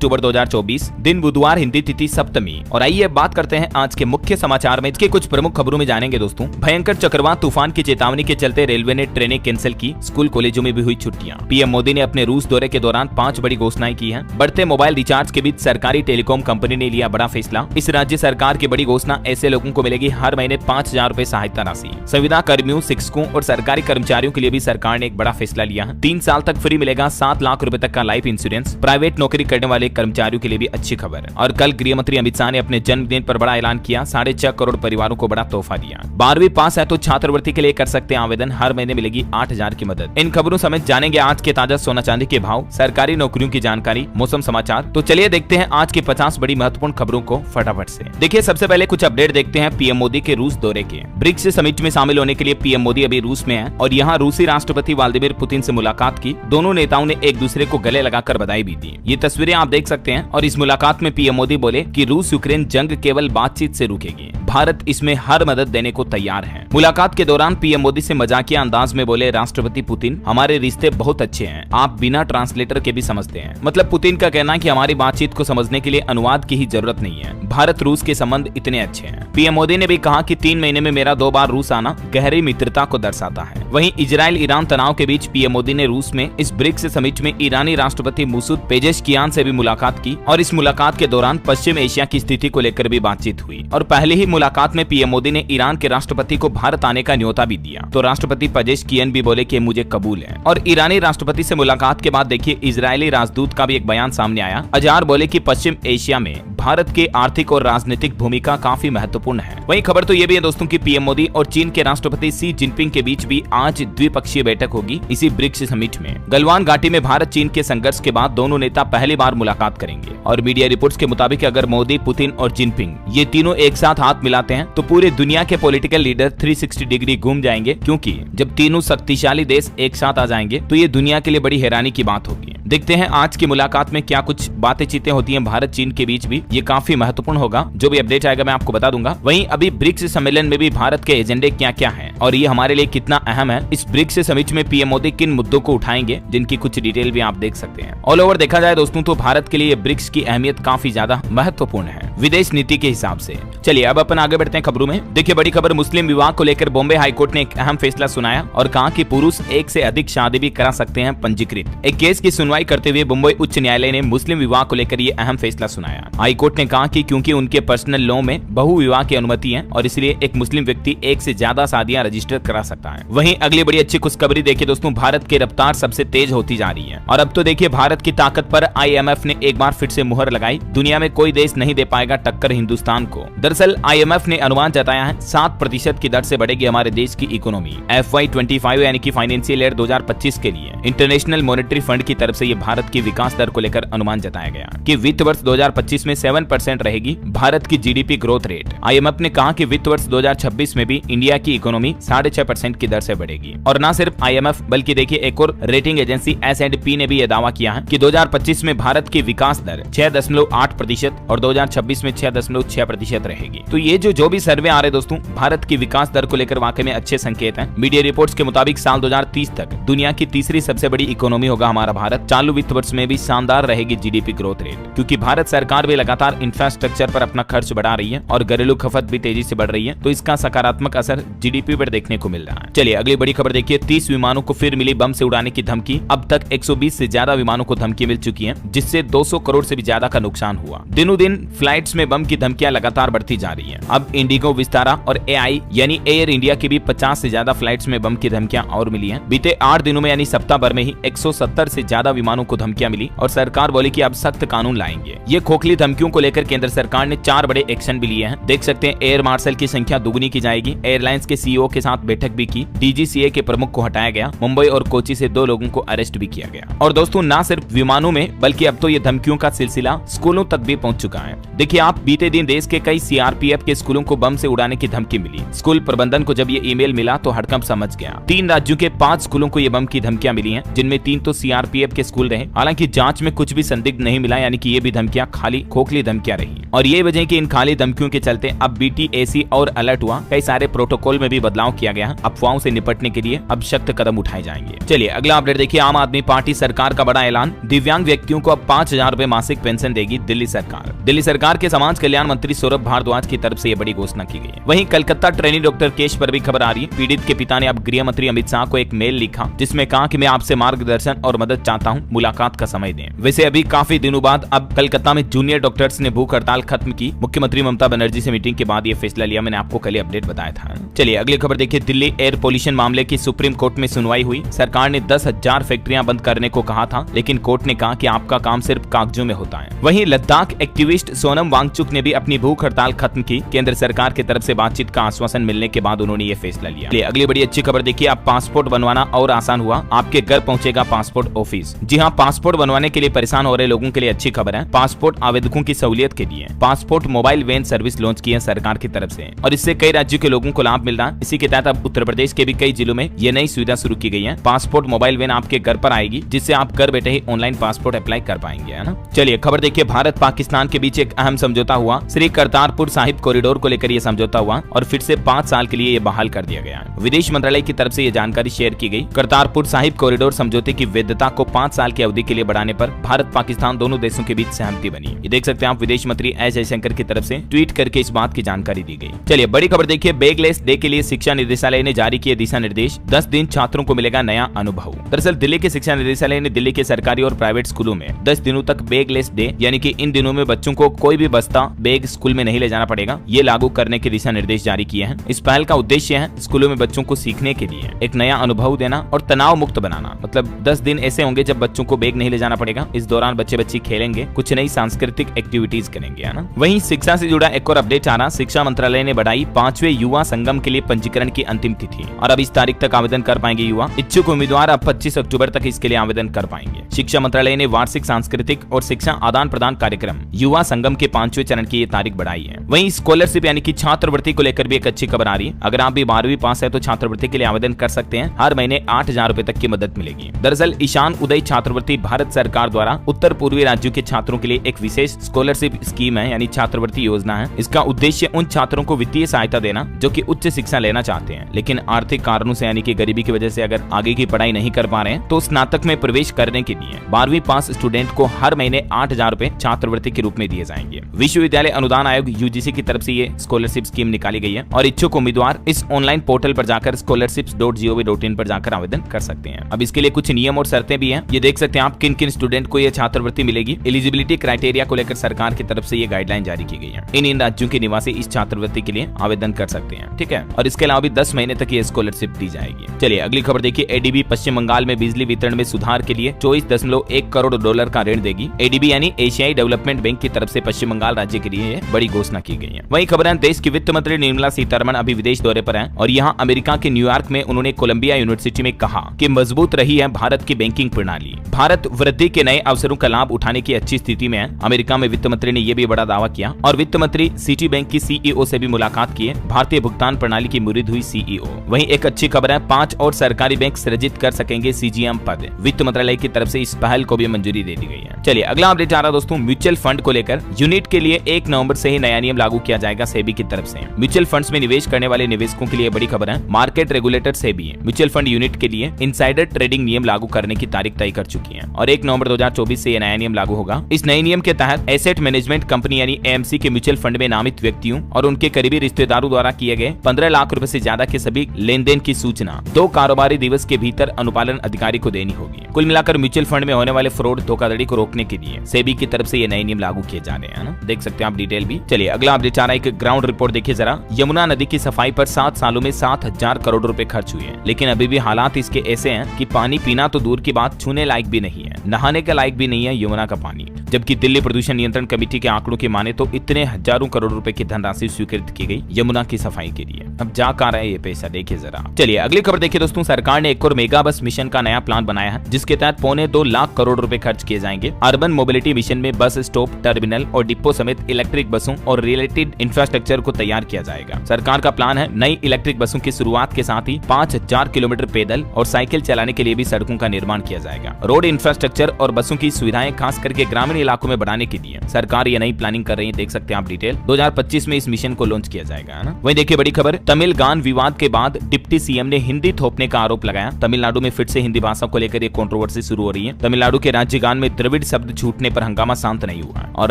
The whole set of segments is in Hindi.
अक्टूबर 2024, दिन बुधवार, हिंदी तिथि सप्तमी। और आइए बात करते हैं आज के मुख्य समाचार में। इसके कुछ प्रमुख खबरों में जानेंगे दोस्तों। भयंकर चक्रवात तूफान की चेतावनी के चलते रेलवे ने ट्रेनें कैंसिल की, स्कूल कॉलेजों में भी हुई छुट्टियां। पीएम मोदी ने अपने रूस दौरे के दौरान 5 बड़ी घोषणाएं की हैं। बढ़ते मोबाइल रिचार्ज के बीच सरकारी टेलीकॉम कंपनी ने लिया बड़ा फैसला। इस राज्य सरकार की बड़ी घोषणा, ऐसे लोगों को मिलेगी हर महीने 5,000 रुपए सहायता राशि। संविदा कर्मियों, शिक्षकों और सरकारी कर्मचारियों के लिए भी सरकार ने एक बड़ा फैसला लिया है। 3 साल तक फ्री मिलेगा 7 लाख रुपए तक का लाइफ इंश्योरेंस। प्राइवेट नौकरी करने वाले कर्मचारियों के लिए भी अच्छी खबर। और कल गृह मंत्री अमित शाह ने अपने जन्मदिन पर बड़ा ऐलान किया, 6.5 करोड़ परिवारों को बड़ा तोहफा दिया। 12वीं पास है तो छात्रवृत्ति के लिए कर सकते हैं आवेदन, हर महीने मिलेगी 8,000 की मदद। इन खबरों समेत जानेंगे आज के ताजा सोना चांदी के भाव, सरकारी नौकरियों की जानकारी, मौसम समाचार। तो चलिए देखते हैं आज की 50 बड़ी महत्वपूर्ण खबरों को फटाफट से। देखिए सबसे पहले कुछ अपडेट देखते हैं पीएम मोदी के रूस दौरे के। ब्रिक्स समिट में शामिल होने के लिए पीएम मोदी अभी रूस में है और यहाँ रूसी राष्ट्रपति व्लादिमीर पुतिन से मुलाकात की। दोनों नेताओं ने एक दूसरे को गले लगाकर बधाई भी दी। ये तस्वीरें आप देख सकते हैं। और इस मुलाकात में पीएम मोदी बोले कि रूस यूक्रेन जंग केवल बातचीत से रुकेगी, भारत इसमें हर मदद देने को तैयार है। मुलाकात के दौरान पीएम मोदी से मजाकिया अंदाज में बोले राष्ट्रपति पुतिन, हमारे रिश्ते बहुत अच्छे हैं, आप बिना ट्रांसलेटर के भी समझते हैं। मतलब पुतिन का कहना है कि हमारी बातचीत को समझने के लिए अनुवाद की ही जरूरत नहीं है, भारत रूस के संबंध इतने अच्छे हैं। पीएम मोदी ने भी कहा कि 3 महीने में मेरा 2 बार रूस आना गहरी मित्रता को दर्शाता है। वहीं इजराइल ईरान तनाव के बीच पीएम मोदी ने रूस में इस ब्रिक्स समिट में ईरानी राष्ट्रपति मसूद पेजेशकियान से भी मुलाकात की और इस मुलाकात के दौरान पश्चिम एशिया की स्थिति को लेकर भी बातचीत हुई। और पहले ही मुलाकात में पीएम मोदी ने ईरान के राष्ट्रपति को भारत आने का न्योता भी दिया, तो राष्ट्रपति पेजेशकियान भी बोले कि मुझे कबूल है। और ईरानी राष्ट्रपति से मुलाकात के बाद देखिए इजरायली राजदूत का भी एक बयान सामने आया। अजहार बोले कि पश्चिम एशिया में भारत के आर्थिक और राजनीतिक भूमिका काफी महत्वपूर्ण है। वही खबर तो ये भी है दोस्तों कि पीएम मोदी और चीन के राष्ट्रपति शी जिनपिंग के बीच भी आज द्विपक्षीय बैठक होगी इसी ब्रिक्स समिट में। गलवान घाटी में भारत चीन के संघर्ष के बाद दोनों नेता पहली बार मुलाकात करेंगे। और मीडिया रिपोर्ट्स के मुताबिक अगर मोदी, पुतिन और जिनपिंग ये तीनों एक साथ हाथ मिलाते हैं तो पूरे दुनिया के पॉलिटिकल लीडर 360 डिग्री घूम जाएंगे, क्योंकि जब तीनों शक्तिशाली देश एक साथ आ जाएंगे तो ये दुनिया के लिए बड़ी हैरानी की बात होगी। देखते हैं आज की मुलाकात में क्या कुछ बातें चीतें होती हैं भारत चीन के बीच भी, ये काफी महत्वपूर्ण होगा। जो भी अपडेट आएगा मैं आपको बता दूंगा। वहीं अभी ब्रिक्स सम्मेलन में भी भारत के एजेंडे क्या क्या हैं और ये हमारे लिए कितना अहम है। इस ब्रिक्स समिट में पीएम मोदी किन मुद्दों को उठाएंगे, जिनकी कुछ डिटेल भी आप देख सकते हैं। ऑल ओवर देखा जाए दोस्तों तो भारत के लिए ब्रिक्स की अहमियत काफी ज्यादा महत्वपूर्ण है विदेश नीति के हिसाब से। चलिए अब अपन आगे बढ़ते हैं खबरों में। देखिए बड़ी खबर, मुस्लिम विवाह को लेकर बॉम्बे हाईकोर्ट ने एक अहम फैसला सुनाया और कहा कि पुरुष एक से अधिक शादी भी करा सकते हैं पंजीकृत। एक केस की सुनवाई करते हुए मुंबई उच्च न्यायालय ने मुस्लिम विवाह को लेकर ये अहम फैसला सुनाया। हाईकोर्ट ने कहा कि क्योंकि उनके पर्सनल लॉ में बहु विवाह की अनुमति है और इसलिए एक मुस्लिम व्यक्ति एक से ज्यादा शादियां रजिस्टर करा सकता है। वहीं अगली बड़ी अच्छी खुशखबरी देखिए दोस्तों, भारत की रफ्तार सबसे तेज होती जा रही है और अब तो देखिए भारत की ताकत पर IMF ने एक बार फिर से मुहर लगाई। दुनिया में कोई देश नहीं दे पाएगा टक्कर हिंदुस्तान को। दरअसल IMF ने अनुमान जताया है 7% की दर से बढ़ेगी हमारे देश की इकोनॉमी FY25 यानी कि फाइनेंशियल ईयर 2025 के लिए। इंटरनेशनल मॉनेटरी फंड की तरफ से ये भारत की विकास दर को लेकर अनुमान जताया गया कि वित्त वर्ष 2025 में 7% रहेगी भारत की GDP ग्रोथ रेट। IMF ने कहा कि वित्त वर्ष 2026 में भी इंडिया की इकोनॉमी 6.5% की दर से बढ़ेगी। और न सिर्फ IMF बल्कि देखिए एक और रेटिंग एजेंसी S&P ने भी यह दावा किया है कि 2025 में भारत की विकास दर 6.8% और 2026 में 6.6% रहेगी। तो ये जो भी सर्वे आ रहे दोस्तों, भारत की विकास दर को लेकर वाकई में अच्छे संकेत हैं। मीडिया रिपोर्ट्स के मुताबिक साल 2030 तक दुनिया की तीसरी सबसे बड़ी इकोनॉमी होगा हमारा भारत। चालू वित्त वर्ष में भी शानदार रहेगी GDP ग्रोथ रेट, क्योंकि भारत सरकार भी लगातार इंफ्रास्ट्रक्चर पर अपना खर्च बढ़ा रही है और घरेलू खपत भी तेजी से बढ़ रही है, तो इसका सकारात्मक असर GDP पर देखने को मिल रहा है। चलिए अगली बड़ी खबर देखिए, 30 विमानों को फिर मिली बम से उड़ाने की धमकी। अब तक 120 से ज्यादा विमानों को धमकी मिल चुकी है, जिससे 200 करोड़ से भी ज्यादा का नुकसान हुआ। दिनों दिन फ्लाइट्स में बम की धमकियां लगातार बढ़ती जा रही है। अब इंडिगो, विस्तारा और AI यानी एयर इंडिया की भी 50 से ज्यादा फ्लाइट्स में बम की धमकियां और मिली हैं। बीते 8 दिनों में यानी सप्ताह भर में ही 170 से ज्यादा विमानों को धमकियां मिली और सरकार बोली कि अब सख्त कानून लाएंगे। ये खोखली धमकियों को लेकर केंद्र सरकार ने 4 बड़े एक्शन भी लिए हैं। देख सकते हैं एयर मार्शल की संख्या दुगनी की जाएगी, एयरलाइंस के CEO के साथ बैठक भी की, DGCA के प्रमुख को हटाया गया, मुंबई और कोची से 2 लोगों को अरेस्ट भी किया गया। और दोस्तों न सिर्फ विमानों में बल्कि अब तो ये धमकियों का सिलसिला स्कूलों तक भी पहुंच चुका है। देखिए देखिए आप, बीते दिन देश के कई सीआरपीएफ के स्कूलों को बम से उड़ाने की धमकी मिली। स्कूल प्रबंधन को जब ये ईमेल मिला तो हड़कंप समझ गया। 3 राज्यों के 5 स्कूलों को ये बम की धमकियां मिली हैं, जिनमें 3 तो सीआरपीएफ के स्कूल रहे। हालांकि जांच में कुछ भी संदिग्ध नहीं मिला, यानी कि ये भी धमकियां खाली खोखली धमकियां रही। और ये वजह कि इन खाली धमकियों के चलते अब बीटीएसी और अलर्ट हुआ। कई सारे प्रोटोकॉल में भी बदलाव किया गया। अफवाहों से निपटने के लिए अब सख्त कदम उठाए जाएंगे। चलिए अगला अपडेट देखिए, आम आदमी पार्टी सरकार का बड़ा ऐलान। दिव्यांग व्यक्तियों को अब 5,000 रुपए मासिक पेंशन देगी दिल्ली सरकार। दिल्ली सरकार के समाज कल्याण मंत्री सौरभ भारद्वाज की तरफ से ये बड़ी घोषणा की गई है। वहीं कलकत्ता ट्रेनी डॉक्टर केस पर भी खबर आ रही है। पीड़ित के पिता ने अब गृह मंत्री अमित शाह को एक मेल लिखा, जिसमें कहा कि मैं आपसे मार्गदर्शन और मदद चाहता हूं, मुलाकात का समय दें। वैसे अभी काफी दिनों बाद अब कलकत्ता में जूनियर डॉक्टर्स ने भूख हड़ताल खत्म की। मुख्यमंत्री ममता बनर्जी से मीटिंग के बाद ये फैसला लिया। मैंने आपको कल अपडेट बताया था। चलिए अगली खबर देखिए, दिल्ली एयर पोल्यूशन मामले की सुप्रीम कोर्ट में सुनवाई हुई। सरकार ने 10,000 फैक्ट्रियां बंद करने को कहा था, लेकिन कोर्ट ने कहा कि आपका काम सिर्फ कागजों में होता है। वहीं लद्दाख एक्टिविस्ट सोनम वांगचुक ने भी अपनी भूख हड़ताल खत्म की। केंद्र सरकार की तरफ से बातचीत का आश्वासन मिलने के बाद उन्होंने ये फैसला लिया। अगली बड़ी अच्छी खबर देखिए, अब पासपोर्ट बनवाना और आसान हुआ। आपके घर पहुंचेगा पासपोर्ट ऑफिस। जी हाँ, पासपोर्ट बनवाने के लिए परेशान हो रहे लोगों के लिए अच्छी खबर है। पासपोर्ट आवेदकों की सहूलियत के लिए passport mobile van service launch की है सरकार की तरफ से, और इससे कई राज्यों के लोगों को लाभ मिल रहा है। इसी के तहत अब उत्तर प्रदेश के भी कई जिलों में ये नई सुविधा शुरू की गई है। पासपोर्ट मोबाइल वैन आपके घर पर आएगी, जिससे आप घर बैठे ही ऑनलाइन पासपोर्ट अप्लाई कर पाएंगे, है ना। चलिए खबर देखिए, भारत पाकिस्तान के बीच एक अहम समझौता हुआ। श्री करतारपुर साहिब कॉरिडोर को लेकर यह समझौता हुआ और फिर से 5 साल के लिए ये बहाल कर दिया गया है। विदेश मंत्रालय की तरफ से ये जानकारी शेयर की गई। करतारपुर साहिब कॉरिडोर समझौते की वैधता को 5 साल की अवधि के लिए बढ़ाने पर भारत पाकिस्तान दोनों देशों के बीच सहमति बनी। ये देख सकते हैं आप, विदेश मंत्री एस जयशंकर की तरफ से ट्वीट करके इस बात की जानकारी दी गई। चलिए बड़ी खबर देखिए, बैगलेस डे के लिए शिक्षा निदेशालय ने जारी किए दिशा निर्देश। 10 दिन छात्रों को मिलेगा नया अनुभव। दरअसल दिल्ली के शिक्षा निदेशालय ने दिल्ली के सरकारी और प्राइवेट स्कूलों में 10 दिनों तक बैगलेस डे, यानी कि इन दिनों में बच्चों को कोई भी बस्ता बैग स्कूल में नहीं ले जाना पड़ेगा, ये लागू करने के दिशा निर्देश जारी किए हैं। इस पहल का उद्देश्य है स्कूलों में बच्चों को सीखने के लिए एक नया अनुभव देना और तनाव मुक्त बनाना। मतलब 10 दिन ऐसे होंगे जब बच्चों को बैग नहीं ले जाना पड़ेगा। इस दौरान बच्चे खेलेंगे, कुछ नई सांस्कृतिक एक्टिविटीज करेंगे, है ना। वहीं शिक्षा से जुड़ा एक और अपडेट आ रहा। शिक्षा मंत्रालय ने बढ़ाई 5वें युवा संगम के लिए पंजीकरण की अंतिम तिथि, और अब इस तारीख तक आवेदन कर पाएंगे युवा। इच्छुक उम्मीदवार अब 25 अक्टूबर तक इसके लिए आवेदन कर पाएंगे। शिक्षा मंत्रालय ने वार्षिक सांस्कृतिक और शिक्षा आदान प्रदान कार्यक्रम युवा संगम के 5वें चरण की ये तारीख बढ़ाई है। वहीं स्कॉलरशिप यानी कि छात्रवृत्ति को लेकर भी एक अच्छी खबर आ रही है। अगर आप भी 12वीं पास है तो छात्रवृत्ति के लिए आवेदन कर सकते हैं। हर महीने 8,000 रुपए तक की मदद मिलेगी। दरअसल ईशान उदय छात्रवृत्ति भारत सरकार द्वारा उत्तर पूर्वी राज्यों के छात्रों के लिए एक विशेष स्कॉलरशिप स्कीम है, यानी छात्रवृत्ति योजना है। इसका उद्देश्य उन छात्रों को वित्तीय सहायता देना जो कि उच्च शिक्षा लेना चाहते हैं, लेकिन आर्थिक कारणों से यानी कि गरीबी की वजह से अगर आगे की पढ़ाई नहीं कर पा रहे हैं, तो स्नातक में प्रवेश करने के लिए 12वीं पास स्टूडेंट को हर महीने 8,000 रुपए छात्रवृत्ति के रूप में दिए जाएंगे। विश्वविद्यालय अनुदान आयोग यूजीसी की तरफ से ये स्कॉलरशिप स्कीम निकाली गई है, और इच्छुक उम्मीदवार इस ऑनलाइन पोर्टल पर जाकर scholarships.gov.in पर जाकर आवेदन कर सकते हैं। अब इसके लिए कुछ नियम और शर्तें भी हैं। ये देख सकते हैं आप किन किन स्टूडेंट को ये छात्रवृत्ति मिलेगी। एलिजिबिलिटी क्राइटेरिया को लेकर सरकार की तरफ से ये गाइडलाइन जारी की गई है। इन राज्यों के निवासी इस छात्रवृत्ति के लिए आवेदन कर सकते हैं, ठीक है। और इसके अलावा भी 10 महीने तक ये स्कॉलरशिप दी जाएगी। चलिए अगली खबर देखिए, एडीबी पश्चिम बंगाल में बिजली वितरण में सुधार के लिए $24.1 करोड़ का ऋण देगी। एडीबी यानी एशियाई डेवलपमेंट बैंक की तरफ से पश्चिम बंगाल राज्य के लिए बड़ी घोषणा की गई है। वहीं खबर है, देश की वित्त मंत्री निर्मला सीतारमण अभी विदेश दौरे पर हैं, और यहाँ अमेरिका के न्यूयॉर्क में उन्होंने कोलंबिया यूनिवर्सिटी में कहा कि मजबूत रही है भारत की बैंकिंग प्रणाली। भारत वृद्धि के नए अवसरों का लाभ उठाने की अच्छी स्थिति में है। अमेरिका में वित्त मंत्री ने यह भी बड़ा दावा किया, और वित्त मंत्री सिटी बैंक की सीईओ से भी मुलाकात की है। भारतीय भुगतान प्रणाली की मुरीद हुई सीईओ। वहीं एक अच्छी खबर है, 5 और सरकारी बैंक सृजित कर सकेंगे सीजीएम पद। वित्त मंत्रालय की तरफ से इस पहल को भी मंजूरी दे दी गई है। चलिए अगला अपडेट आ रहा दोस्तों, म्यूचुअल फंड को लेकर यूनिट के लिए 1 नवंबर से ही नया नियम लागू किया जाएगा सेबी की तरफ से। म्यूचुअल फंड्स में निवेश करने वाले निवेशकों के लिए बड़ी खबर है। Market regulator SEBI mutual fund unit के लिए इनसाइडर ट्रेडिंग नियम लागू करने की तारीख तय कर चुकी है, और 1 नवंबर 2024 से यह नया नियम लागू होगा। इस नए नियम के तहत एसेट मैनेजमेंट कंपनी यानी एएमसी के म्यूचुअल फंड में नामित व्यक्तियों और उनके करीबी रिश्तेदारों द्वारा किए गए 15 लाख रुपए से ज्यादा के सभी लेन देन की सूचना 2 कारोबारी दिवस के भीतर अनुपालन अधिकारी को देनी होगी। कुल मिलाकर म्यूचुअल फंड में होने वाले फ्रॉड धोखाधड़ी को रोकने के लिए सेबी की तरफ से ये नए नियम लागू किए जा रहे हैं ना, देख सकते हैं आप डिटेल भी। चलिए अगला अपडेट आ रहा है, एक ग्राउंड रिपोर्ट देखिए जरा। यमुना नदी की सफाई पर 7 सालों में 7,000 करोड़ रुपए खर्च हुए हैं, लेकिन अभी भी हालात इसके ऐसे हैं कि पानी पीना तो दूर की बात, छूने लायक भी नहीं है, नहाने के लायक भी नहीं है यमुना का पानी। जबकि दिल्ली प्रदूषण नियंत्रण कमेटी के आंकड़ों की माने तो इतने हजारों करोड़ रुपए की धनराशि स्वीकृत की गई यमुना की सफाई के लिए। अब जा कहां रहा है ये पैसा, देखिए जरा। चलिए अगली खबर देखिए दोस्तों, सरकार ने एक और मेगा बस मिशन का नया प्लान बनाया है, जिसके तहत 2.25 लाख करोड़ रुपए खर्च किए जाएंगे। अर्बन मोबिलिटी मिशन में बस स्टॉप, टर्मिनल और डिपो समेत इलेक्ट्रिक बसों और रिलेटेड इंफ्रास्ट्रक्चर को तैयार किया जाएगा। सरकार का प्लान है नई इलेक्ट्रिक बसों की शुरुआत के साथ ही 5000 किलोमीटर पैदल और साइकिल चलाने के लिए भी सड़कों का निर्माण किया जाएगा। रोड इंफ्रास्ट्रक्चर और बसों की सुविधाएं खास करके ग्रामीण इलाकों में बढ़ाने के लिए सरकार ये नई प्लानिंग कर रही है, देख सकते हैं आप डिटेल। 2025 में इस मिशन को लॉन्च किया जाएगा, है ना। वहीं देखिए बड़ी खबर, तमिल गान विवाद के बाद डिप्टी सीएम ने हिंदी थोपने का आरोप लगाया। तमिलनाडु में फिर से हिंदी भाषा को लेकर एक कंट्रोवर्सी शुरू हो रही है। तमिलनाडु के राज्य गान में द्रविड़ शब्द छूटने पर हंगामा शांत नहीं हुआ और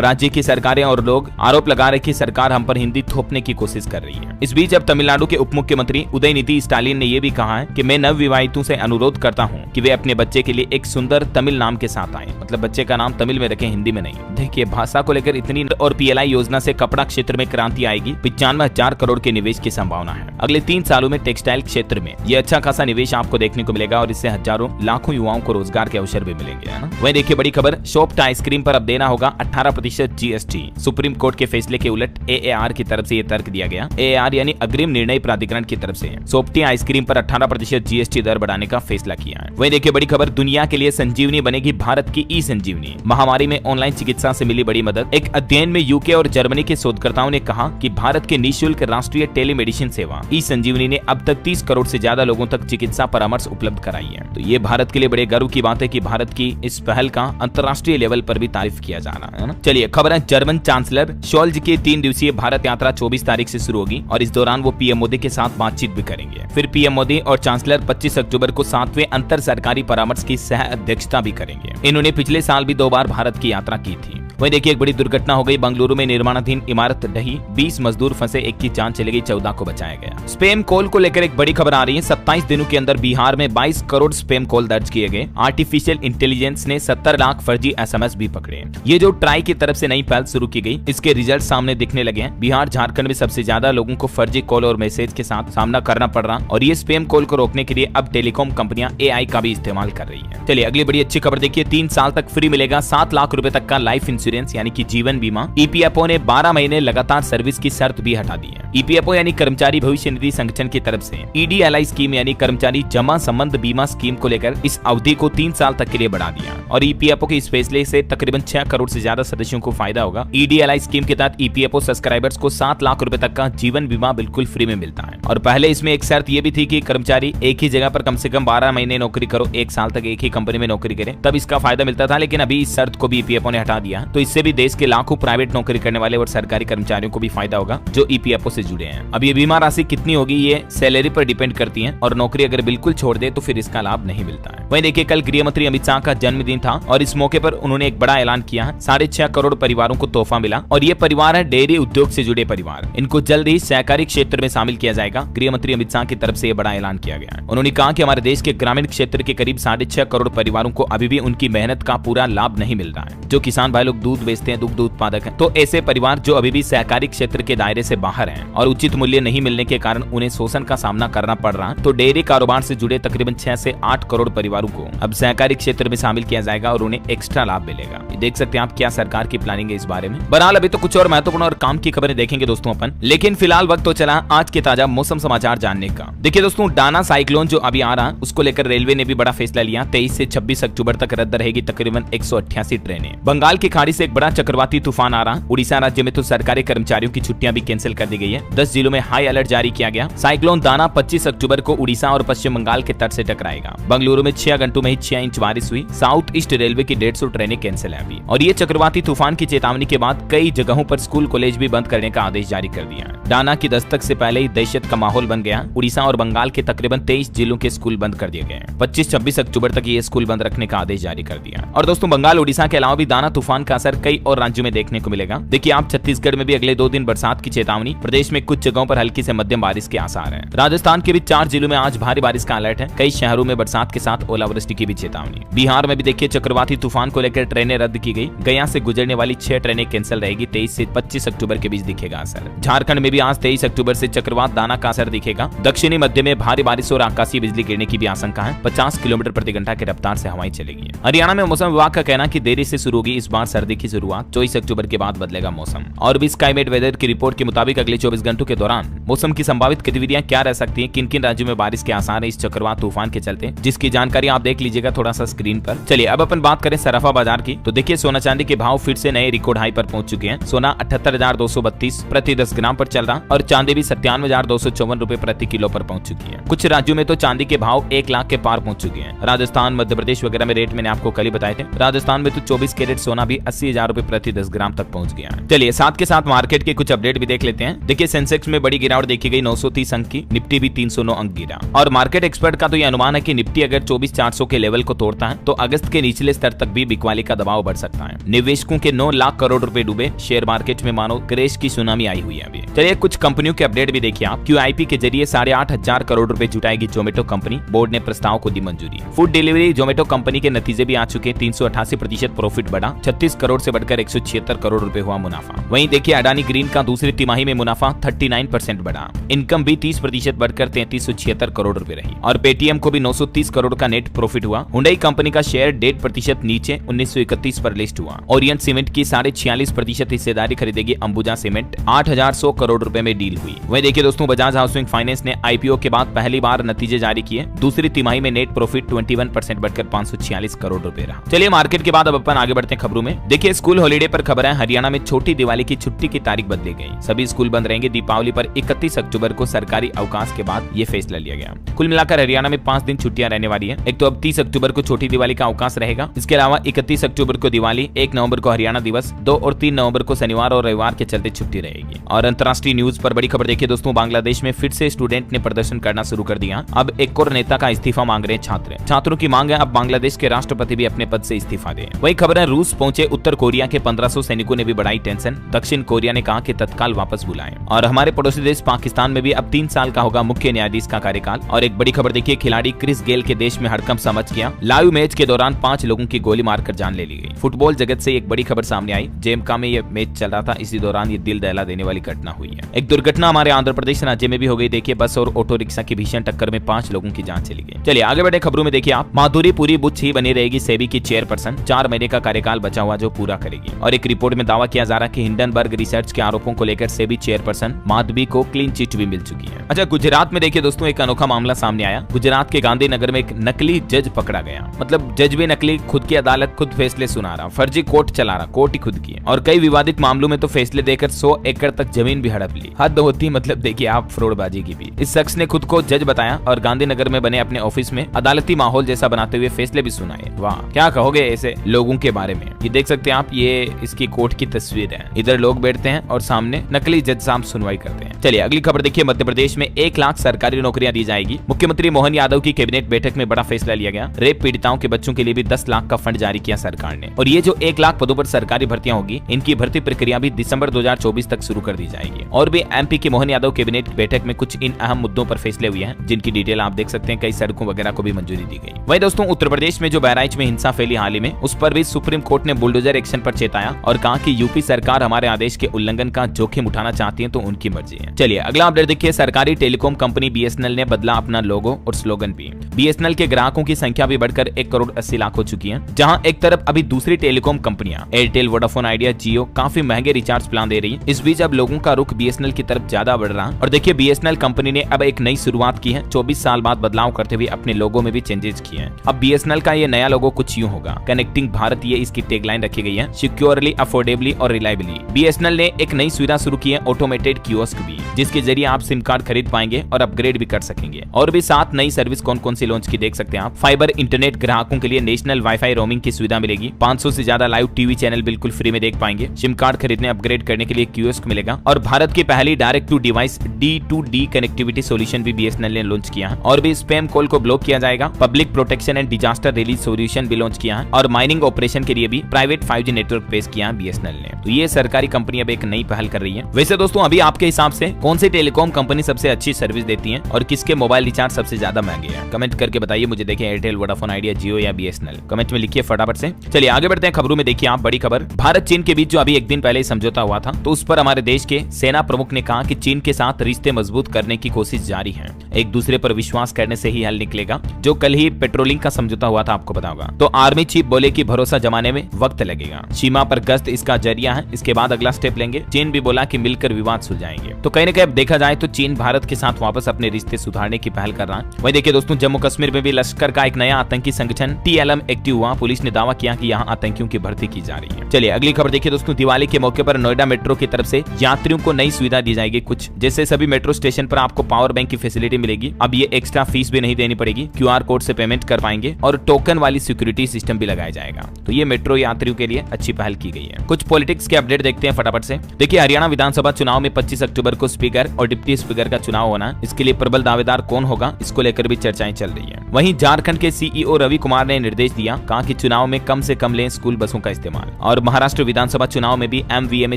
राज्य की सरकारें और लोग आरोप लगा रहे कि सरकार हम पर हिंदी थोपने की कोशिश कर रही है। इस बीच अब तमिलनाडु के उप मुख्यमंत्री उदयनिधि स्टालिन ने यह भी कहा है कि मैं नवविवाहितों से अनुरोध करता हूं कि वे अपने बच्चे के लिए एक सुंदर तमिल नाम के साथ आएं, मतलब बच्चे का नाम तमिल में रखें, हिंदी में नहीं। देखिए भाषा को लेकर इतनी, और पीएलआई योजना से कपड़ा क्षेत्र में क्रांति आएगी। 95,000 करोड़ के निवेश की संभावना है। अगले 3 सालों में टेक्सटाइल क्षेत्र में ये अच्छा खासा निवेश आपको देखने को मिलेगा और इससे हजारों लाखों युवाओं को रोजगार के अवसर भी मिलेंगे, है ना। वहीं देखिए बड़ी खबर, सॉफ्ट आइसक्रीम पर अब देना होगा 18% जीएसटी। सुप्रीम कोर्ट के फैसले के उलट एएआर की तरफ से यह तर्क दिया गया। एएआर यानी अग्रिम निर्णय प्राधिकरण की तरफ से सॉफ्टी आइसक्रीम पर 18% जीएसटी दर बढ़ाने का फैसला किया है। वहीं देखिए बड़ी खबर, दुनिया के लिए संजीवनी बनेगी भारत की ई संजीवनी। महामारी में ऑनलाइन चिकित्सा से मिली बड़ी मदद। एक अध्ययन में यूके और जर्मनी के शोधकर्ताओं ने कहा कि भारत के निःशुल्क राष्ट्रीय टेलीमेडिसिन सेवा ई संजीवनी ने अब तक 30 करोड़ से ज्यादा लोगों तक चिकित्सा परामर्श उपलब्ध कराई है। तो ये भारत के लिए बड़े गर्व की बात है कि भारत की इस पहल का अंतर्राष्ट्रीय लेवल पर भी तारीफ किया जा रहा है ना। चलिए खबर है, जर्मन चांसलर शोल्ज की 3 दिवसीय भारत यात्रा 24 तारीख से शुरू होगी और इस दौरान वो पीएम मोदी के साथ बातचीत भी करेंगे। फिर पीएम मोदी और चांसलर 25 अक्टूबर को 7वें अंतर सरकारी परामर्श की सह अध्यक्षता भी करेंगे। इन्होंने पिछले साल भी 2 बार भारत की यात्रा की थी। वहीं देखिए एक बड़ी दुर्घटना हो गई, बेंगलुरु में निर्माणाधीन इमारत ढही, 20 मजदूर फंसे, 1 की जान चली गई, 14 को बचाया गया। स्पैम कॉल को लेकर एक बड़ी खबर आ रही है। 27 दिनों के अंदर बिहार में 22 करोड़ स्पैम कॉल दर्ज किए गए। आर्टिफिशियल इंटेलिजेंस ने 70 लाख फर्जी एसएमएस भी पकड़े। ये जो ट्राई की तरफ से नई पहल शुरू की गई, इसके रिजल्ट सामने दिखने लगे हैं। बिहार झारखंड में सबसे ज्यादा लोगों को फर्जी कॉल और मैसेज के साथ सामना करना पड़ रहा और ये स्पैम कॉल को रोकने के लिए अब टेलीकॉम कंपनियां एआई का भी इस्तेमाल कर रही है। चलिए अगली बड़ी अच्छी खबर देखिए, 3 साल तक फ्री मिलेगा 7 लाख रुपए तक का लाइफ इंश्योरेंस यानी कि जीवन बीमा। ईपीएफओ ने 12 महीने लगातार सर्विस की शर्त भी हटा दी है। ईपीएफओ यानी कर्मचारी भविष्य निधि संगठन की तरफ से ईडीएलआई स्कीम यानी कर्मचारी जमा संबंध बीमा स्कीम को लेकर इस अवधि को 3 साल तक के लिए बढ़ा दिया और ईपीएफओ के इस फैसले से तकरीबन 6 करोड़ से ज्यादा सदस्यों को फायदा होगा। ईडीएलआई स्कीम के तहत ईपीएफओ सब्सक्राइबर्स को 7 लाख रुपए तक का जीवन बीमा बिल्कुल फ्री में मिलता है और पहले इसमें एक शर्त यह भी थी कि कर्मचारी एक ही जगह पर कम से कम 12 महीने नौकरी करो, 1 साल तक एक ही कंपनी में नौकरी करें, तब इसका फायदा मिलता था। लेकिन अभी इस शर्त को भी ईपीएफओ ने हटा दिया, तो इससे भी देश के लाखों प्राइवेट नौकरी करने वाले और सरकारी कर्मचारियों को भी फायदा होगा जो ईपीएफओ से जुड़े हैं। अब ये बीमा राशि कितनी होगी ये सैलरी पर डिपेंड करती है और नौकरी अगर बिल्कुल छोड़ दे तो फिर इसका लाभ नहीं मिलता है। वहीं देखिए कल गृह मंत्री अमित शाह का जन्मदिन था और इस मौके पर उन्होंने एक बड़ा ऐलान किया है। 6.5 करोड़ परिवारों को तोहफा मिला और ये परिवार है डेयरी उद्योग से जुड़े परिवार। इनको जल्द ही सहकारी क्षेत्र में शामिल किया जाएगा। गृह मंत्री अमित शाह की तरफ से ये बड़ा ऐलान किया गया है। उन्होंने कहा कि हमारे देश के ग्रामीण क्षेत्र के करीब 6.5 करोड़ परिवारों को अभी भी उनकी मेहनत का पूरा लाभ नहीं मिल रहा है। जो किसान भाई लोग दूध बेचते हैं, दुग्ध उत्पादक हैं, तो ऐसे परिवार जो अभी भी सहकारी क्षेत्र के दायरे से बाहर हैं और उचित मूल्य नहीं मिलने के कारण उन्हें शोषण का सामना करना पड़ रहा है, तो डेयरी कारोबार से जुड़े तकरीबन 6 से 8 करोड़ परिवारों को अब सहकारी क्षेत्र में शामिल किया जाएगा और उन्हें एक्स्ट्रा लाभ मिलेगा। देख सकते हैं आप क्या सरकार की प्लानिंग है इस बारे में। बहरहाल अभी तो कुछ और महत्वपूर्ण और काम की खबरें देखेंगे दोस्तों अपन, लेकिन फिलहाल वक्त तो चला आज के ताजा मौसम समाचार जानने का। देखिए दोस्तों, डाना साइक्लोन जो अभी आ रहा उसको लेकर रेलवे ने भी बड़ा फैसला लिया। 23 से 26 अक्टूबर तक रद्द रहेगी तकरीबन 188 ट्रेनें। बंगाल की खाड़ी से एक बड़ा चक्रवाती तूफान आ रहा। उड़ीसा राज्य में तो सरकारी कर्मचारियों की छुट्टियां भी कैंसिल कर दी गई है। 10 जिलों में हाई अलर्ट जारी किया गया। साइक्लोन दाना 25 अक्टूबर को उड़ीसा और पश्चिम बंगाल के तट से टकराएगा। बेंगलुरु में 6 घंटों में ही 6 इंच बारिश हुई। साउथ ईस्ट रेलवे की 150 ट्रेनें कैंसिल है अभी। और ये चक्रवाती तूफान की चेतावनी के बाद कई जगहों पर स्कूल कॉलेज भी बंद करने का आदेश जारी कर दिया। डाना की दस्तक से पहले ही दहशत का माहौल बन गया। उड़ीसा और बंगाल के तकरीबन 23 जिलों के स्कूल बंद कर दिए गए। 25-26 अक्टूबर तक ये स्कूल बंद रखने का आदेश जारी कर दिया। और दोस्तों, बंगाल उड़ीसा के अलावा भी दाना तूफान का असर कई और राज्यों में देखने को मिलेगा। देखिए आप, छत्तीसगढ़ में भी अगले 2 दिन बरसात की चेतावनी। प्रदेश में कुछ जगहों पर हल्की से मध्यम बारिश के आसार हैं। राजस्थान के भी 4 जिलों में आज भारी बारिश का अलर्ट है। कई शहरों में बरसात के साथ ओलावृष्टि की भी चेतावनी। बिहार में भी देखिए चक्रवाती तूफान को लेकर ट्रेनें रद्द की गई। गया से गुजरने वाली 6 ट्रेनें कैंसिल रहेगी। 23 से 25 अक्टूबर के बीच दिखेगा असर। झारखंड में भी आज 23 अक्टूबर से चक्रवात दाना का असर दिखेगा। दक्षिणी मध्य में भारी बारिश और आकाशीय बिजली गिरने की भी आशंका है। 50 किलोमीटर प्रति घंटा की रफ्तार से हवाएं चलेगी। हरियाणा में मौसम विभाग का कहना कि देरी से शुरू होगी इस बार सर्दी की शुरुआत। 24 अक्टूबर के बाद बदलेगा मौसम। और भी स्काईमेट वेदर की रिपोर्ट के मुताबिक अगले 24 घंटों के दौरान मौसम की संभावित गतिविधियां क्या रह सकती हैं, किन किन राज्यों में बारिश के आसार है इस चक्रवात तूफान के चलते, जिसकी जानकारी आप देख लीजिएगा थोड़ा सा स्क्रीन पर। चलिए अब अपन बात करें सराफा बाजार की, तो देखिए सोना चांदी के भाव फिर से नए रिकॉर्ड हाई पर पहुंच चुके हैं। सोना 78,232 प्रति 10 ग्राम पर चल रहा और चांदी भी 97,254 रुपए प्रति किलो पर पहुंच चुकी है। कुछ राज्यों में तो चांदी के भाव 1 लाख के पार पहुंच चुके हैं। राजस्थान, मध्य प्रदेश वगैरह में रेट मैंने आपको कल ही बताए थे। राजस्थान में तो 24 कैरेट सोना भी 80,000 रुपए प्रति 10 ग्राम तक पहुंच गया है। चलिए साथ के साथ मार्केट के कुछ अपडेट भी देख लेते हैं। देखिए सेंसेक्स में बड़ी गिरावट देखी गई 930 अंक की, निफ्टी भी 309 अंक गिरा। और मार्केट एक्सपर्ट का तो यह अनुमान है कि निफ्टी अगर 24,400 के लेवल को तोड़ता है तो अगस्त के निचले स्तर तक भी बिकवाली का दबाव बढ़ सकता है। निवेशकों के 9 लाख करोड़ रुपए डूबे, शेयर मार्केट में मानो क्रेश की सुनामी आई हुई है अभी। चलिए कुछ कंपनियों के अपडेट भी देखिए आप। QIP के जरिए 8,500 करोड़ रुपए जुटाएगी जोमेटो कंपनी, बोर्ड ने प्रस्ताव को दी मंजूरी। फूड डिलीवरी जोमेटो कंपनी के नतीजे भी आ चुके। 388% प्रॉफिट बढ़ा, 36 करोड़ से बढ़कर 176 करोड़ रुपए हुआ मुनाफा। वहीं देखिए अडानी ग्रीन का दूसरी तिमाही में मुनाफा 39% बढ़ा, इनकम भी 30% बढ़कर 3376 करोड़ रुपए रही। और पेटीएम को भी 930 करोड़ का नेट प्रॉफिट हुआ। हुंडई कंपनी का शेयर 1.5% नीचे 1931 पर लिस्ट हुआ। ओरिएंट सीमेंट की 46.5% हिस्सेदारी खरीदेगी अंबुजा सीमेंट, 8,100 करोड़ रुपए में डील हुई। वहीं देखिए दोस्तों बजाज हाउसिंग फाइनेंस ने IPO के बाद पहली बार नतीजे जारी किए। दूसरी तिमाही में नेट प्रॉफिट 21% बढ़कर 546 करोड़ रुपए रहा। चलिए मार्केट के बाद अब अपन आगे बढ़ते हैं खबरों में। देखिए स्कूल हॉलीडे पर खबर है, हरियाणा में छोटी दिवाली की छुट्टी की तारीख बदली गई। सभी स्कूल बंद रहेंगे। दीपावली पर 31 अक्टूबर को सरकारी अवकाश के बाद ये फैसला लिया गया। कुल मिलाकर हरियाणा में 5 दिन छुट्टियां रहने वाली है। एक तो अब 30 अक्टूबर को छोटी दिवाली का अवकाश रहेगा। इसके अलावा 31 अक्टूबर को दिवाली, 1 नवंबर को हरियाणा दिवस, 2 और 3 नवंबर को शनिवार और रविवार के चलते छुट्टी रहेगी। और अंतर्राष्ट्रीय न्यूज पर बड़ी खबर देखिए दोस्तों, बांग्लादेश में फिर से स्टूडेंट ने प्रदर्शन करना शुरू कर दिया। अब एक और नेता का इस्तीफा मांग रहे छात्र। छात्रों की मांग है अब बांग्लादेश के राष्ट्रपति भी अपने पद से इस्तीफा दें। वही खबर है, रूस पहुंचे उत्तर कोरिया के 1500 सैनिकों ने भी बढ़ाई टेंशन। दक्षिण कोरिया ने कहा कि तत्काल वापस बुलाएं। और हमारे पड़ोसी देश पाकिस्तान में भी अब 3 साल का होगा मुख्य न्यायाधीश का कार्यकाल। और एक बड़ी खबर देखिए, खिलाड़ी क्रिस गेल के देश में हड़कंप समझ गया। लाइव मैच के दौरान 5 लोगों की गोली मारकर जान ले ली गई। फुटबॉल जगत से एक बड़ी खबर सामने आई। जेमका में यह मैच चल रहा था, इसी दौरान ये दिल दहला देने वाली घटना हुई है। एक दुर्घटना हमारे आंध्र प्रदेश राज्य में भी हो गई। देखिए बस और ऑटो रिक्शा की भीषण टक्कर में 5 लोगों की जान चली गई। चलिए आगे बढ़े खबरों में। देखिए आप, माधुरी पुरी बुच्च ही बनी रहेगी सेबी की चेयरपर्सन। 4 महीने का कार्यकाल बचा हुआ जो पूरा करेगी। और एक रिपोर्ट में दावा किया जा रहा है कि हिंडनबर्ग रिसर्च के आरोपों को लेकर सेबी चेयरपर्सन माधवी को क्लीन चिट भी मिल चुकी है। अच्छा, गुजरात में देखिए दोस्तों एक अनोखा मामला सामने आया। गुजरात के गांधीनगर में एक नकली जज पकड़ा गया। मतलब जज भी नकली, खुद की अदालत, खुद फैसले सुना रहा, फर्जी कोर्ट चला रहा, कोर्ट ही खुद की है। और कई विवादित मामलों में तो फैसले देकर 100 एकड़ तक जमीन भी हड़प ली। हद होती मतलब देखिए आप फ्रॉडबाजी की भी। इस शख्स ने खुद को जज बताया और गांधीनगर में बने अपने ऑफिस में अदालती माहौल जैसा बनाते हुए फैसले भी सुनाए। वाह, क्या कहोगे ऐसे लोगों के बारे में। ये देख सकते हैं आप, ये इसकी कोर्ट की तस्वीर है। इधर लोग बैठते हैं और सामने नकली जज साहब सुनवाई करते हैं। चलिए अगली खबर देखिए, मध्य प्रदेश में 1 लाख सरकारी नौकरियां दी जाएगी। मुख्यमंत्री मोहन यादव की कैबिनेट बैठक में बड़ा फैसला लिया गया। रेप पीड़िताओं के बच्चों के लिए भी 10 लाख का फंड जारी किया सरकार ने। और ये जो 1 लाख पदों पर सरकारी भर्तियां होगी, इनकी भर्ती प्रक्रिया भी दिसंबर 2024 तक शुरू कर दी जाएगी। और भी MP की मोहन यादव कैबिनेट बैठक में कुछ इन अहम मुद्दों पर फैसले हुए हैं, जिनकी डिटेल आप देख सकते हैं। कई सड़कों वगैरह को भी मंजूरी दी गई। वहीं दोस्तों उत्तर प्रदेश में जो बहराइच में हिंसा फैली हाल ही में, उस पर भी सुप्रीम कोर्ट ने बुलडोजर एक्शन पर चेताया और कहा कि यूपी सरकार हमारे आदेश के उल्लंघन का जोखिम उठाना चाहती है तो उनकी मर्जी है। चलिए अगला अपडेट देखिए, सरकारी टेलीकॉम कंपनी BSNL ने बदला अपना लोगो और स्लोगन भी। BSNL के ग्राहकों की संख्या भी बढ़कर 1 करोड़ 80 लाख हो चुकी है। जहां एक तरफ अभी दूसरी टेलीकॉम कंपनियां एयरटेल, वोडाफोन आइडिया, जियो काफी महंगे रिचार्ज प्लान दे रही है। इस बीच अब लोगों का रुख BSNL की तरफ ज्यादा बढ़ रहा है। और देखिए BSNL कंपनी ने अब एक नई शुरुआत की है। 24 साल बाद बदलाव करते हुए अपने लोगो में भी चेंजेस किए हैं। अब BSNL का ये नया लोगो कुछ यूं होगा, कनेक्टिंग भारत, ये इसकी टैगलाइन रखी गई है। सिक्योरली, अफोर्डेबली और रिलायबली। BSNL ने एक नई सुविधा शुरू की है, ऑटोमेटेड कियोस्क भी, जिसके जरिए आप सिम कार्ड खरीद पाएंगे और अपग्रेड भी कर सकेंगे। और भी 7 नई सर्विस कौन कौन सी लॉन्च की देख सकते हैं आप। फाइबर इंटरनेट ग्राहकों के लिए नेशनल वाईफाई रोमिंग की सुविधा मिलेगी। 500 से ज्यादा लाइव टीवी चैनल बिल्कुल फ्री में देख पाएंगे। सिम कार्ड खरीदने, अपग्रेड करने के लिए कियोस्क मिलेगा। और भारत की पहली direct to device D2D connectivity solution भी BSNL ने लॉन्च किया है। और भी स्पैम कॉल को ब्लॉक किया जाएगा। Public protection and disaster release solution भी लॉन्च किया है। और माइनिंग ऑपरेशन के लिए भी प्राइवेट 5G नेटवर्क पेश किया है BSNL ने। तो ये सरकारी कंपनी अब एक नई पहल कर रही है। वैसे दोस्तों अभी आपके हिसाब से कौन सी टेलीकॉम कंपनी सबसे अच्छी सर्विस देती है और किसके मोबाइल रिचार्ज सबसे ज्यादा महंगे हैं, कमेंट करके बताइए मुझे। देखें एयरटेल, वोडाफोन आइडिया, जियो या BSNL, कमेंट में लिखिए फटाफट से। चलिए आगे बढ़ते हैं खबरों में। देखिए आप, बड़ी खबर, भारत चीन के बीच जो अभी एक दिन पहले समझौता हुआ था, तो उस पर हमारे देश के सेना प्रमुख ने कहा कि चीन के साथ रिश्ते मजबूत करने की कोशिश जारी है। एक दूसरे पर विश्वास करने से ही हल निकलेगा। जो कल ही पेट्रोलिंग का समझौता हुआ था, आपको पता होगा। तो आर्मी चीफ बोले कि भरोसा जमाने में वक्त लगेगा। सीमा पर गश्त इसका जरिया है, इसके बाद अगला स्टेप लेंगे। चीन भी बोला कि मिलकर विवाद सुलझाएंगे। तो कहीं न कहीं अब देखा जाए तो चीन भारत के साथ वापस अपने रिश्ते सुधारने की पहल कर रहा है। वही देखिए दोस्तों, जम्मू कश्मीर में भी लश्कर का एक नया आतंकी संगठन TLM एक्टिव हुआ। पुलिस ने दावा किया कि यहाँ आतंकियों की भर्ती की जा रही है। चलिए अगली खबर देखिए दोस्तों, दिवाली के मौके पर नोएडा मेट्रो की तरफ से यात्रियों को नई सुविधा दी जाएगी। कुछ जैसे सभी मेट्रो स्टेशन पर आपको पावर बैंक की फैसिलिटी मिलेगी। अब ये एक्स्ट्रा फीस भी नहीं देनी पड़ेगी, QR कोड से पेमेंट कर पाएंगे और टोकन वाली सिक्योरिटी सिस्टम भी लगाया जाएगा। तो ये मेट्रो यात्रियों के लिए अच्छी पहल की गई है। कुछ पॉलिटिक्स के अपडेट देखते हैं फटाफट से। देखिए हरियाणा विधानसभा चुनाव में 25 अक्टूबर को स्पीकर और डिप्टी स्पीकर का चुनाव होना है। इसके लिए प्रबल दावेदार कौन होगा, इसको लेकर भी चर्चाएं चल रही है। वहीं झारखंड के CEO रवि कुमार ने निर्देश दिया, कहा कि चुनाव में कम से कम लें स्कूल बसों का इस्तेमाल। और महाराष्ट्र विधानसभा चुनाव में भी MVA में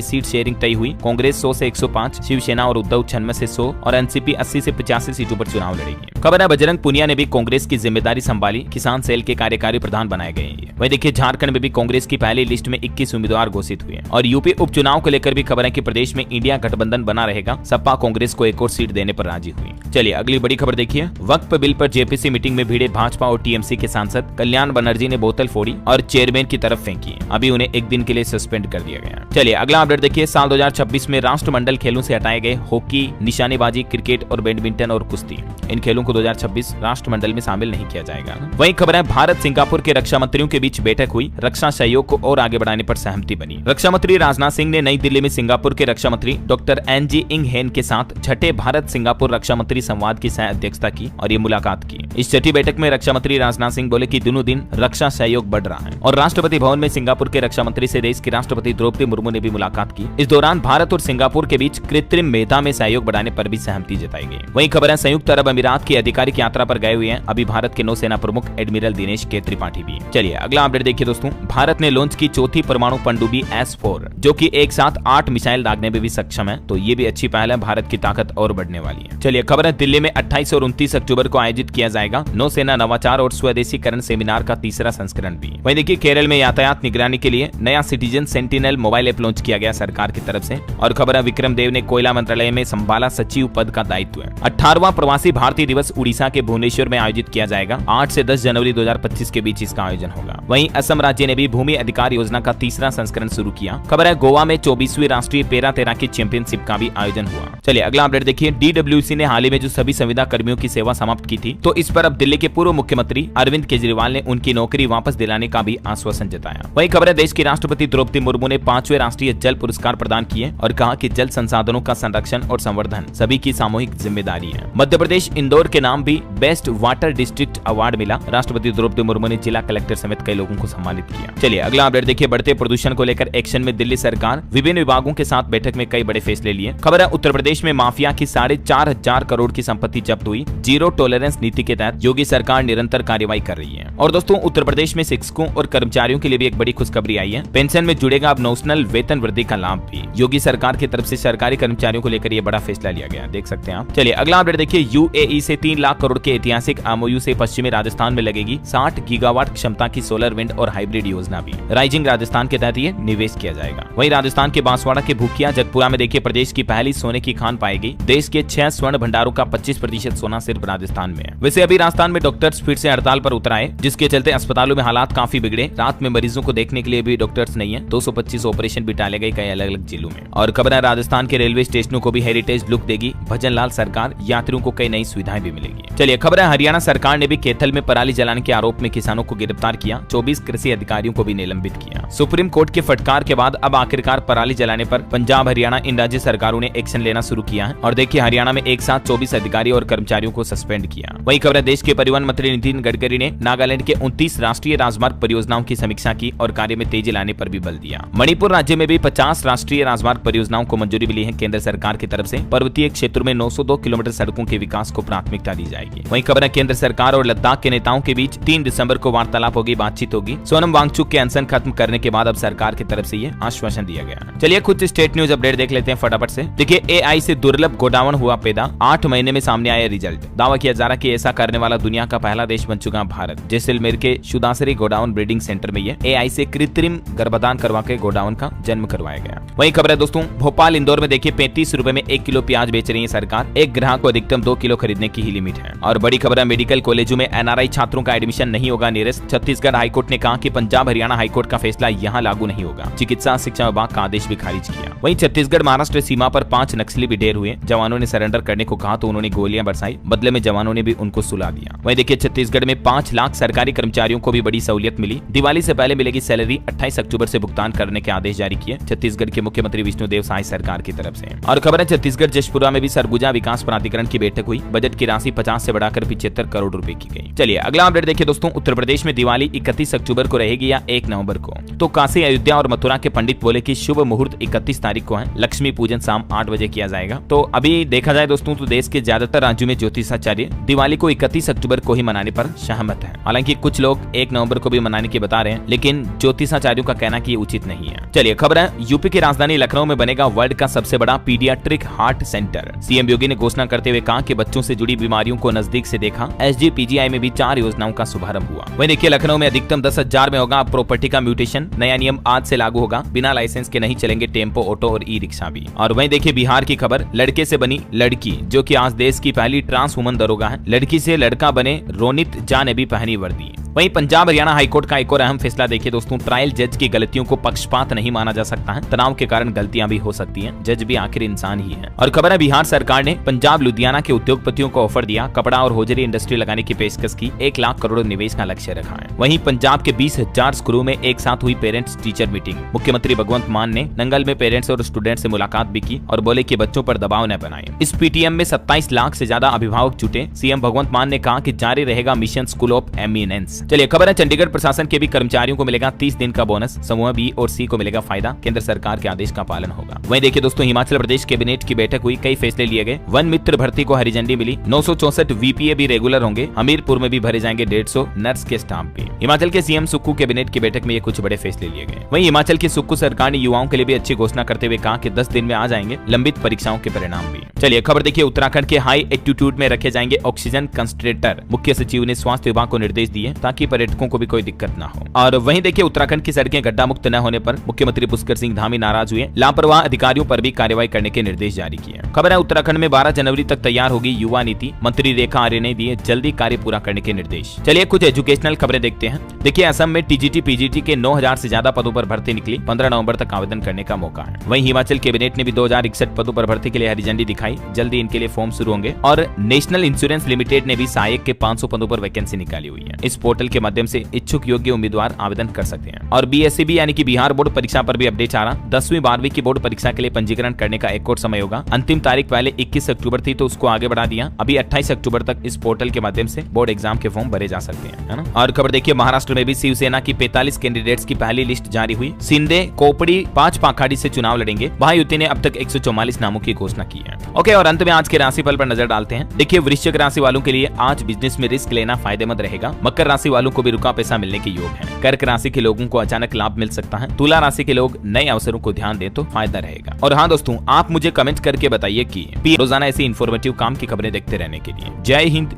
सीट शेयरिंग तय हुई। कांग्रेस 100 से 105, शिवसेना और उद्धव 96 से 100 और NCP 80 से 85 सीटों पर चुनाव लड़ेगी। खबर है बजरंग पुनिया ने भी कांग्रेस की जिम्मेदारी संभाली, किसान सेल के कार्यकारी प्रधान बनाए गए हैं। वही देखिए झारखंड में भी कांग्रेस की पहली लिस्ट में 21 उम्मीदवार घोषित हुए। और यूपी उपचुनाव को लेकर भी खबर है कि प्रदेश में इंडिया गठबंधन बना रहेगा। सपा कांग्रेस को एक और सीट देने पर राजी हुई। चलिए अगली बड़ी खबर देखिए, वक्फ बिल पर JPC मीटिंग में भिड़े भाजपा और TMC के सांसद कल्याण बनर्जी ने बोतल फोड़ी और चेयरमैन की तरफ फेंकी। अभी उन्हें एक दिन के लिए सस्पेंड कर दिया गया। चलिए अगला अपडेट देखिए, साल 2026 में राष्ट्रमंडल खेलों से हटाए गए हॉकी, निशानेबाजी, क्रिकेट और बैडमिंटन और कुश्ती। इन खेलों को 2026 राष्ट्रमंडल में शामिल नहीं किया जाएगा। वहीं खबर है भारत सिंगापुर के रक्षा मंत्रियों के बीच बैठक हुई। रक्षा सहयोग को और आगे बढ़ाने पर सहमति बनी। रक्षा मंत्री राजनाथ सिंह ने नई दिल्ली में सिंगापुर के रक्षा मंत्री डॉक्टर NG इंग हेन के साथ छठे भारत सिंगापुर रक्षा मंत्री संवाद की सह अध्यक्षता की और ये मुलाकात की। इस छठी बैठक में रक्षा मंत्री राजनाथ सिंह बोले कि दिनों दिन रक्षा सहयोग बढ़ रहा है। और राष्ट्रपति भवन में सिंगापुर के रक्षा मंत्री से देश की राष्ट्रपति द्रौपदी मुर्मू ने भी मुलाकात की। इस दौरान भारत और सिंगापुर के बीच कृत्रिम मेधा में सहयोग बढ़ाने पर भी सहमति जताई गई। वहीं खबर है संयुक्त अरब अमीरात की आधिकारिक यात्रा पर गए हुए हैं अभी भारत के नौसेना प्रमुख एडमिरल दिनेश के त्रिपाठी भी। चलिए अगला अपडेट देखिए दोस्तों, भारत ने लॉन्च की चौथी परमाणु पनडुब्बी S4 जो कि एक साथ 8 मिसाइल दागने में भी सक्षम है। तो ये भी अच्छी पहल है, भारत की ताकत और बढ़ने वाली है। चलिए खबर है दिल्ली में 28 और 29 अक्टूबर को आयोजित किया जाएगा नौसेना नवाचार और स्वदेशीकरण सेमिनार का तीसरा संस्करण भी। वहीं देखिए केरल में यातायात निगरानी के लिए नया citizen sentinel mobile app launch किया गया सरकार की तरफ से। और खबर है विक्रम देव ने कोयला मंत्रालय में संभाला सचिव पद का दायित्व। 18वां प्रवासी भारतीय दिवस उड़ीसा के भुवनेश्वर में आयोजित किया जाएगा। 8 से 10 जनवरी 2025 के बीच इसका आयोजन होगा। वहीं असम राज्य ने भी भूमि अधिकार योजना का तीसरा संस्करण शुरू किया। खबर है गोवा में 24वीं राष्ट्रीय पैरा तैराकी चैंपियनशिप का भी आयोजन हुआ। चलिए अगला अपडेट देखिए, DWC ने हाल ही में जो सभी संविदा कर्मियों की सेवा समाप्त की थी, तो इस पर अब दिल्ली के पूर्व मुख्यमंत्री अरविंद केजरीवाल ने उनकी नौकरी वापस दिलाने का भी आश्वासन जताया। वहीं खबर है देश की राष्ट्रपति द्रौपदी मुर्मू ने 5वें राष्ट्रीय जल पुरस्कार प्रदान किए और कहा कि जल संसाधनों का संरक्षण और संवर्धन सभी की सामूहिक जिम्मेदारी है। मध्य प्रदेश इंदौर के नाम भी बेस्ट वाटर डिस्ट्रिक्ट अवार्ड मिला। राष्ट्रपति द्रौपदी मुर्मू ने जिला कलेक्टर समेत कई लोगों को सम्मानित किया। चलिए अगला अपडेट देखिए, बढ़ते प्रदूषण को लेकर एक्शन में दिल्ली सरकार, विभिन्न विभागों के साथ बैठक में कई बड़े फैसले लिए। खबर है उत्तर प्रदेश में माफिया की 4,500 करोड़ की संपत्ति जब्त हुई। जीरो टॉलरेंस नीति के तहत योगी सरकार निरंतर कार्रवाई कर रही है। और दोस्तों उत्तर प्रदेश में शिक्षकों और कर्मचारियों के लिए भी एक बड़ी खुशखबरी आई है। पेंशन में जुड़ेगा अब नॉमिनल वेतन वृद्धि का लाभ भी। योगी सरकार की तरफ से सरकारी कर्मचारियों को लेकर ये बड़ा फैसला लिया गया, देख सकते हैं आप। चलिए अगला अपडेट देखिए, UAE से 3 लाख करोड़ के ऐतिहासिक MOU से पश्चिमी राजस्थान में लगेगी 60 गीगावाट क्षमता की सोलर विंड और हाइब्रिड योजना भी। राइजिंग राजस्थान के तहत ये निवेश किया जाएगा। वहीं राजस्थान के बांसवाड़ा के भूकिया जगपुरा में देखिए प्रदेश की पहली सोने की खान पाएगी। देश के 6 स्वर्ण भंडारों का 25% सोना सिर्फ राजस्थान में है। वैसे अभी राजस्थान में डॉक्टर्स फिर से हड़ताल पर उतर आए, जिसके चलते अस्पतालों में हालात काफी बिगड़े। रात में मरीजों को देखने के लिए भी डॉक्टर्स नहीं है। 225 ऑपरेशन भी टाले गए कई अलग अलग जिलों में। और खबर है राजस्थान के रेलवे स्टेशनों को भी हेरिटेज लुक देगी भजन लाल सरकार, यात्रियों को कई नई सुविधाएं भी मिलेगी। चलिए खबर है हरियाणा सरकार ने भी कैथल में पराली जलाने के आरोप में किसानों को गिरफ्तार किया। 24 कृषि अधिकारियों को भी निलंबित किया। सुप्रीम कोर्ट के फटकार के बाद अब आखिरकार पराली जलाने पर पंजाब हरियाणा इन राज्य सरकारों ने एक्शन लेना शुरू किया है। और देखिए हरियाणा में एक साथ 24 अधिकारी और कर्मचारियों को सस्पेंड किया। वहीं खबर है देश के परिवहन मंत्री नितिन गडकरी ने नागालैंड के 29 राष्ट्रीय राजमार्ग परियोजनाओं की समीक्षा की और कार्य में तेजी लाने पर भी बल दिया। मणिपुर राज्य में भी 50 राष्ट्रीय राजमार्ग परियोजनाओं को मंजूरी मिली है केंद्र सरकार की तरफ से। पर्वतीय क्षेत्रों में 902 किलोमीटर सड़कों के विकास को प्राथमिकता दी जाएगी। वहीं खबर है केंद्र सरकार और लद्दाख के नेताओं के बीच 3 दिसंबर को वार्तालाप होगी, बातचीत होगी। सोनम वांगचुक के अनशन खत्म करने के बाद अब सरकार की तरफ से ये आश्वासन दिया गया। चलिए कुछ स्टेट न्यूज अपडेट देख लेते हैं फटाफट से। देखिए AI से दुर्लभ गोडाउन हुआ पैदा, 8 महीने में सामने आया रिजल्ट। दावा किया जा रहा कि ऐसा करने वाला दुनिया का पहला देश बन चुका भारत। जैसलमेर के शुदासरी गोडाउन ब्रीडिंग सेंटर में ये AI से कृत्रिम गर्भाधान करवा के गोडाउन का जन्म करवाया गया। वहीं खबर खबर है दोस्तों, भोपाल इंदौर में देखिए 35 रुपए में 1 किलो प्याज बेच रही है सरकार। एक ग्राहक को अधिकतम 2 किलो खरीदने की ही लिमिट है। और बड़ी खबर है, मेडिकल कॉलेजों में एनआरआई छात्रों का एडमिशन नहीं होगा निरस्त। छत्तीसगढ़ हाईकोर्ट ने कहा कि पंजाब हरियाणा हाईकोर्ट का फैसला यहाँ लागू नहीं होगा। चिकित्सा शिक्षा विभाग का आदेश भी खारिज किया। वहीं छत्तीसगढ़ महाराष्ट्र सीमा पर 5 नक्सली भी ढेर हुए। जवानों ने सरेंडर करने को कहा तो उन्होंने गोलियां बरसाई, बदले में जवानों ने भी उनको सुला दिया। वहीं देखिए छत्तीसगढ़ में 5 लाख सरकारी कर्मचारियों को भी बड़ी सहूलियत मिली। दिवाली से पहले मिलेगी सैलरी, 28 अक्टूबर से भुगतान करने के आदेश जारी किए छत्तीसगढ़ के मुख्यमंत्री विष्णुदेव साय सरकार की तरफ से। और खबर है, छत्तीसगढ़ जशपुरा में भी सरगुजा विकास प्राधिकरण की बैठक हुई। बजट की राशि 50 से बढ़ाकर 75 करोड़ रुपए की गई। चलिए अगला अपडेट देखिए दोस्तों, उत्तर प्रदेश में दिवाली 31 अक्टूबर को रहेगी या 1 नवंबर को। तो काशी, अयोध्या और मथुरा के पंडित बोले कि शुभ मुहूर्त 31 तारीख को है। लक्ष्मी पूजन शाम 8 बजे किया जाएगा। तो अभी देखा जाए दोस्तों तो देश के ज्यादातर राज्यों में ज्योतिषाचार्य दिवाली को 31 अक्टूबर को ही मनाने पर सहमत है। हालांकि कुछ लोग 1 नवंबर को भी मनाने की बता रहे हैं, लेकिन ज्योतिषाचार्यों का कहना कि ये उचित नहीं है। चलिए खबर है, यूपी की राजधानी लखनऊ में बनेगा वर्ल्ड का सबसे बड़ा पीडियाट्रिक हार्ट सेंटर। सीएम योगी ने घोषणा करते हुए कहा कि बच्चों से जुड़ी बीमारियों को नजदीक से देखा। एसजीपीजीआई में भी 4 योजनाओं का शुभारंभ हुआ। वहीं देखिए लखनऊ में अधिकतम 10,000 में होगा प्रॉपर्टी का म्यूटेशन। नया नियम आज से लागू होगा। बिना लाइसेंस के नहीं चलेंगे टेम्पो, ऑटो और ई रिक्शा भी। और वहीं देखिए बिहार की खबर, लड़के से बनी लड़की, जो कि आज देश की पहली ट्रांस वुमन दरोगा है। लड़की से लड़का बने रोनित झा ने भी पहनी वर्दी। वहीं पंजाब हरियाणा हाईकोर्ट का एक और अहम फैसला देखिए दोस्तों, ट्रायल जज की गलतियों को पक्षपात नहीं माना जा सकता है। तनाव के कारण गलतियां भी हो सकती हैं। जज भी आखिर इंसान ही है। और खबर है, बिहार सरकार ने पंजाब लुधियाना के उद्योगपतियों को ऑफर दिया। कपड़ा और होजरी इंडस्ट्री लगाने की पेशकश की। 1 लाख करोड़ निवेश का लक्ष्य रखा है। वहीं पंजाब के 20,000 स्कूलों में एक साथ हुई पेरेंट्स टीचर मीटिंग। मुख्यमंत्री भगवंत मान ने नंगल में पेरेंट्स और स्टूडेंट से मुलाकात भी की और बोले कि बच्चों पर दबाव न बनाएं। इस पीटीएम में 27 लाख से ज्यादा अभिभावक जुटे। सीएम भगवंत मान ने कहा कि जारी रहेगा मिशन स्कूल ऑफ एमिनेंस। चलिए खबर है, चंडीगढ़ प्रशासन के भी कर्मचारियों को मिलेगा 30 दिन का बोनस। समूह बी और सी को मिलेगा फायदा। केंद्र सरकार के आदेश का पालन होगा। वहीं देखिए दोस्तों, हिमाचल प्रदेश कैबिनेट की बैठक हुई। कई फैसले लिए गए। वन मित्र भर्ती को हरी झंडी मिली। 964 वीपीए भी रेगुलर होंगे। हमीरपुर में भी भरे जाएंगे 150 नर्स के स्टाफ भी। हिमाचल के सीएम सुक्खू कैबिनेट की बैठक में ये कुछ बड़े फैसले लिए गए। वहीं हिमाचल की सुक्खू सरकार ने युवाओं के लिए भी अच्छी घोषणा करते हुए कहा कि 10 दिन में आ जाएंगे लंबित परीक्षाओं के परिणाम भी। चलिए खबर देखिए, उत्तराखंड के हाई एल्टीट्यूड में रखे जाएंगे ऑक्सीजन कंसंट्रेटर। मुख्य सचिव ने स्वास्थ्य विभाग को निर्देश दिए ताकि पर्यटकों को भी कोई दिक्कत न हो। और वहीं देखिए उत्तराखंड की सड़कें गड्ढा मुक्त न होने पर मुख्यमंत्री पुष्कर सिंह धामी नाराज हुए। लापरवाह अधिकारियों पर भी कार्रवाई करने के निर्देश जारी किए। खबर है, उत्तराखंड में 12 जनवरी तक तैयार होगी युवा नीति। मंत्री रेखा आर्य ने दिए जल्दी कार्य पूरा करने के निर्देश। चलिए कुछ एजुकेशनल खबरें देखते हैं। देखिए असम में टीजीटी पीजीटी के 9,000 से ज्यादा पदों पर भर्ती निकली। 15 नवंबर तक आवेदन करने का मौका है। वहीं हिमाचल कैबिनेट ने भी 2061 पदों पर भर्ती के लिए हरी झंडी दिखाई। जल्दी इनके लिए फॉर्म शुरू होंगे। और नेशनल इंश्योरेंस लिमिटेड ने भी सहायक के 500 पदों पर वैकेंसी निकाली हुई है। इस पोर्टल के माध्यम से इच्छुक योग्य उम्मीदवार आवेदन कर सकते हैं। और बीएससीबी यानी कि बिहार बोर्ड परीक्षा पर भी अपडेट आ रहा। 10वीं 12वीं की बोर्ड परीक्षा के लिए पंजीकरण करने का एक और समय होगा। अंतिम तारीख पहले 21 अक्टूबर थी तो उसको आगे बढ़ा दिया। अभी 28 अक्टूबर तक इस पोर्टल के माध्यम से बोर्ड एग्जाम के फॉर्म भरे जा सकते हैं, है ना। और खबर देखिए, महाराष्ट्र में भी शिवसेना की 45 कैंडिडेट्स की पहली लिस्ट जारी हुई। शिंदे कोपड़ी 5 पाखाड़ी से चुनाव लड़ेंगे। महायुति ने अब तक 144 नामों की घोषणा की है। ओके, और अंत में आज के राशिफल पर नजर डालते हैं। देखिए वृश्चिक राशि वालों के लिए आज बिजनेस में रिस्क लेना फायदेमंद रहेगा। मकर राशि वालों को भी रुका पैसा मिलने के योग है। कर्क राशि के लोगों को अचानक लाभ मिल सकता है। तुला राशि के लोग नए अवसरों को ध्यान दें तो फायदा रहेगा। और हाँ दोस्तों, आप मुझे कमेंट करके बताइए कि रोजाना ऐसी इन्फॉर्मेटिव काम की खबरें देखते रहने के लिए। जय हिंद।